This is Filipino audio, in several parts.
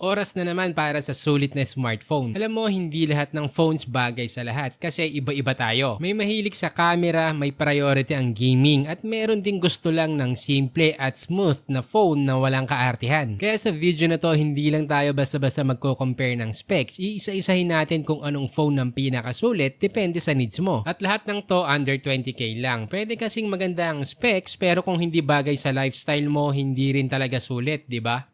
Oras na naman para sa sulit na smartphone. Alam mo, hindi lahat ng phones bagay sa lahat kasi iba-iba tayo. May mahilig sa camera, may priority ang gaming at meron ding gusto lang ng simple at smooth na phone na walang kaartihan. Kaya sa video na to, hindi lang tayo basta-basta magko-compare ng specs. Iisa-isahin natin kung anong phone ang pinakasulit depende sa needs mo. At lahat ng to under 20k lang. Pwede kasing maganda ang specs pero kung hindi bagay sa lifestyle mo, hindi rin talaga sulit, di ba?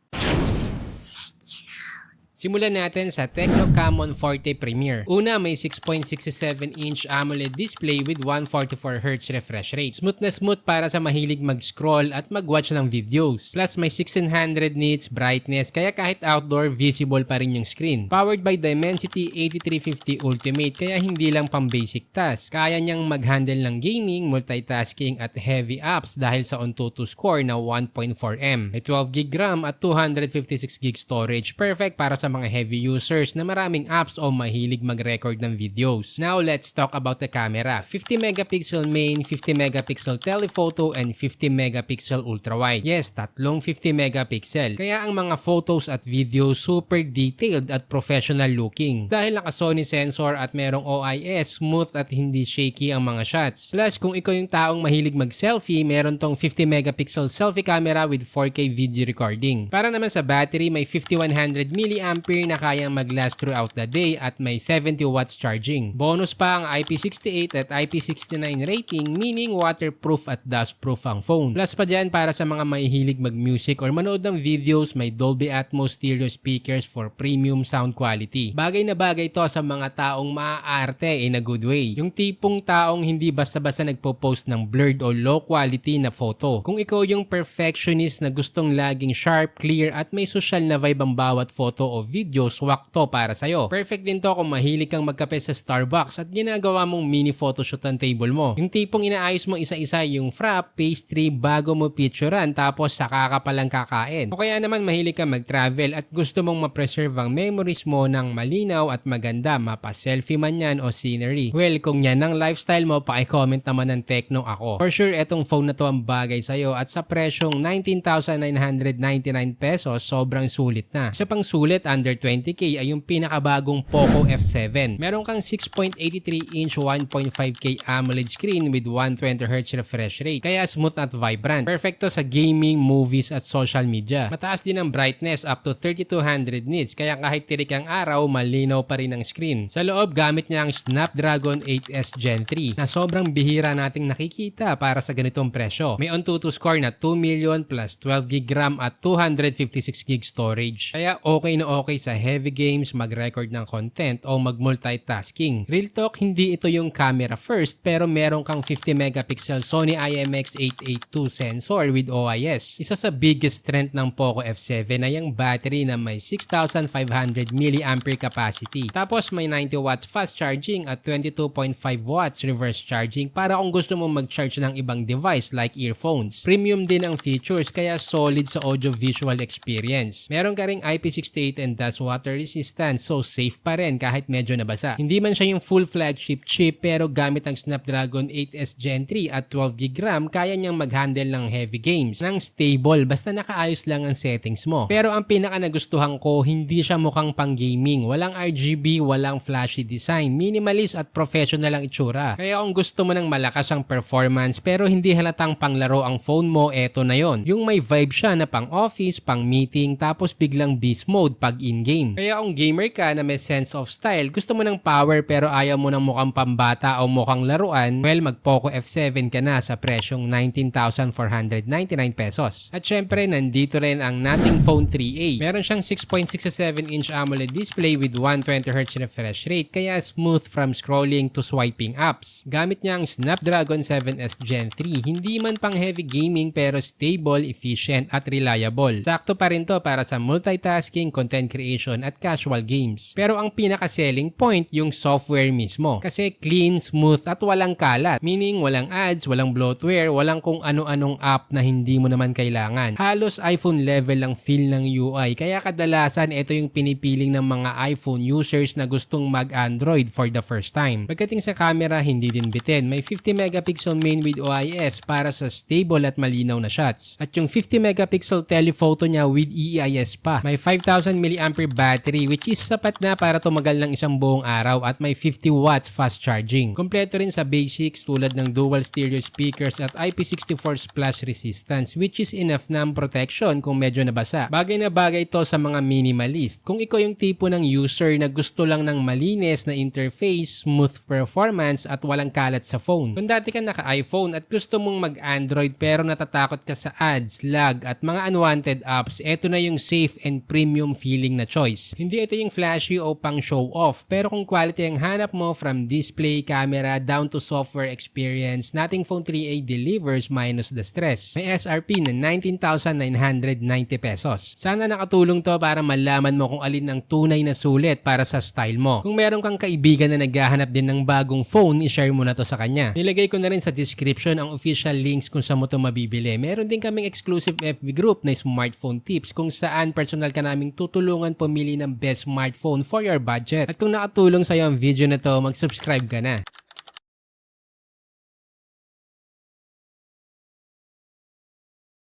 Simulan natin sa Tecno Camon Forte Premier. Una, may 6.67-inch AMOLED display with 144Hz refresh rate. Smooth na smooth para sa mahilig mag-scroll at mag-watch ng videos. Plus, may 1600 nits brightness kaya kahit outdoor, visible pa rin yung screen. Powered by Dimensity 8350 Ultimate kaya hindi lang pang basic task. Kaya niyang mag-handle ng gaming, multitasking at heavy apps dahil sa AnTuTu score na 1.4M. May 12GB RAM at 256GB storage. Perfect para sa mga heavy users na maraming apps o mahilig mag-record ng videos. Now, let's talk about the camera. 50 megapixel main, 50 megapixel telephoto, and 50 megapixel ultrawide. Yes, tatlong 50 megapixel. Kaya ang mga photos at videos super detailed at professional looking. Dahil naka Sony sensor at merong OIS, smooth at hindi shaky ang mga shots. Plus, kung ikaw yung taong mahilig mag-selfie, meron tong 50 megapixel selfie camera with 4K video recording. Para naman sa battery, may 5100 mAh na kayang mag-last throughout the day at may 70 watts charging. Bonus pa ang IP68 at IP69 rating, meaning waterproof at dustproof ang phone. Plus pa dyan para sa mga mahihilig mag-music or manood ng videos, may Dolby Atmos stereo speakers for premium sound quality. Bagay na bagay to sa mga taong maaarte in a good way. Yung tipong taong hindi basta-basta nagpo-post ng blurred o low quality na photo. Kung ikaw yung perfectionist na gustong laging sharp, clear at may social na vibe ang bawat photo o video, swak to para sa'yo. Perfect din to kung mahilig kang magkape sa Starbucks at ginagawa mong mini photoshoot ang table mo. Yung tipong inaayos mo isa-isa yung frap, pastry bago mo picturean tapos saka ka palang kakain. O kaya naman mahilig kang mag-travel at gusto mong ma-preserve ang memories mo ng malinaw at maganda, mapa-selfie man yan o scenery. Well, kung yan ang lifestyle mo, paki-comment naman ng Tecno ako. For sure, etong phone na to ang bagay sa'yo at sa presyong 19,999 pesos, sobrang sulit na. Isa pang sulit, under 20k ay yung pinakabagong Poco F7. Meron kang 6.83-inch 1.5K AMOLED screen with 120Hz refresh rate. Kaya smooth at vibrant. Perfecto sa gaming, movies at social media. Mataas din ang brightness up to 3200 nits kaya kahit tirik ang araw, malinaw pa rin ang screen. Sa loob, gamit niya ang Snapdragon 8S Gen 3 na sobrang bihira nating nakikita para sa ganitong presyo. May AnTuTu score na 2 million plus 12GB RAM at 256GB storage. Kaya okay na okay sa heavy games, mag-record ng content o mag-multitasking. Real talk, hindi ito yung camera first pero meron kang 50 megapixel Sony IMX882 sensor with OIS. Isa sa biggest strength ng Poco F7 ay ang battery na may 6,500 mAh capacity. Tapos may 90 watts fast charging at 22.5 watts reverse charging para kung gusto mong mag-charge ng ibang device like earphones. Premium din ang features kaya solid sa audio-visual experience. Meron ka ring IP68 and dust water resistant so safe pa rin kahit medyo nabasa. Hindi man siya yung full flagship chip pero gamit ang Snapdragon 8S Gen 3 at 12GB RAM kaya niyang mag-handle ng heavy games nang stable basta nakaayos lang ang settings mo. Pero ang pinaka nagustuhan ko, hindi siya mukhang pang gaming. Walang RGB, walang flashy design, minimalist at professional ang itsura. Kaya kung gusto mo ng malakas ang performance pero hindi halatang panglaro ang phone mo, eto na yon. Yung may vibe siya na pang office, pang meeting tapos biglang beast mode pag in-game. Kaya kung gamer ka na may sense of style, gusto mo ng power pero ayaw mo ng mukhang pambata o mukhang laruan, well, mag Poco F7 ka na sa presyong 19,499 pesos. At syempre, nandito rin ang nating Phone 3a. Meron siyang 6.67-inch AMOLED display with 120Hz refresh rate kaya smooth from scrolling to swiping apps. Gamit niya ang Snapdragon 7S Gen 3. Hindi man pang heavy gaming pero stable, efficient at reliable. Sakto pa rin to para sa multitasking, content creation at casual games. Pero ang pinaka-selling point yung software mismo. Kasi clean, smooth at walang kalat. Meaning walang ads, walang bloatware, walang kung ano-anong app na hindi mo naman kailangan. Halos iPhone level lang feel ng UI. Kaya kadalasan ito yung pinipiling ng mga iPhone users na gustong mag-Android for the first time. Pagdating sa camera, hindi din bitin. May 50 megapixel main with OIS para sa stable at malinaw na shots. At yung 50 megapixel telephoto niya with EIS pa. May 5,000 mAh mAh battery which is sapat na para tumagal ng isang buong araw at may 50 watts fast charging. Kompleto rin sa basics tulad ng dual stereo speakers at IP64 splash resistance which is enough na protection kung medyo nabasa. Bagay na bagay ito sa mga minimalist. Kung ikaw yung tipo ng user na gusto lang ng malinis na interface, smooth performance at walang kalat sa phone. Kung dati ka naka-iPhone at gusto mong mag-Android pero natatakot ka sa ads, lag at mga unwanted apps, eto na yung safe and premium feeling na choice. Hindi ito yung flashy o pang show off pero kung quality ang hanap mo from display, camera, down to software experience, nating Phone 3a delivers minus the stress. May SRP na 19,990 pesos. Sana nakatulong to para malaman mo kung alin ang tunay na sulit para sa style mo. Kung meron kang kaibigan na naghahanap din ng bagong phone, i-share mo na to sa kanya. Nilagay ko na rin sa description ang official links kung saan mo to mabibili. Meron din kaming exclusive FB group na smartphone tips kung saan personal ka naming tutulungan pumili ng best smartphone for your budget. At kung nakatulong sa'yo ang video na to, mag-subscribe ka na.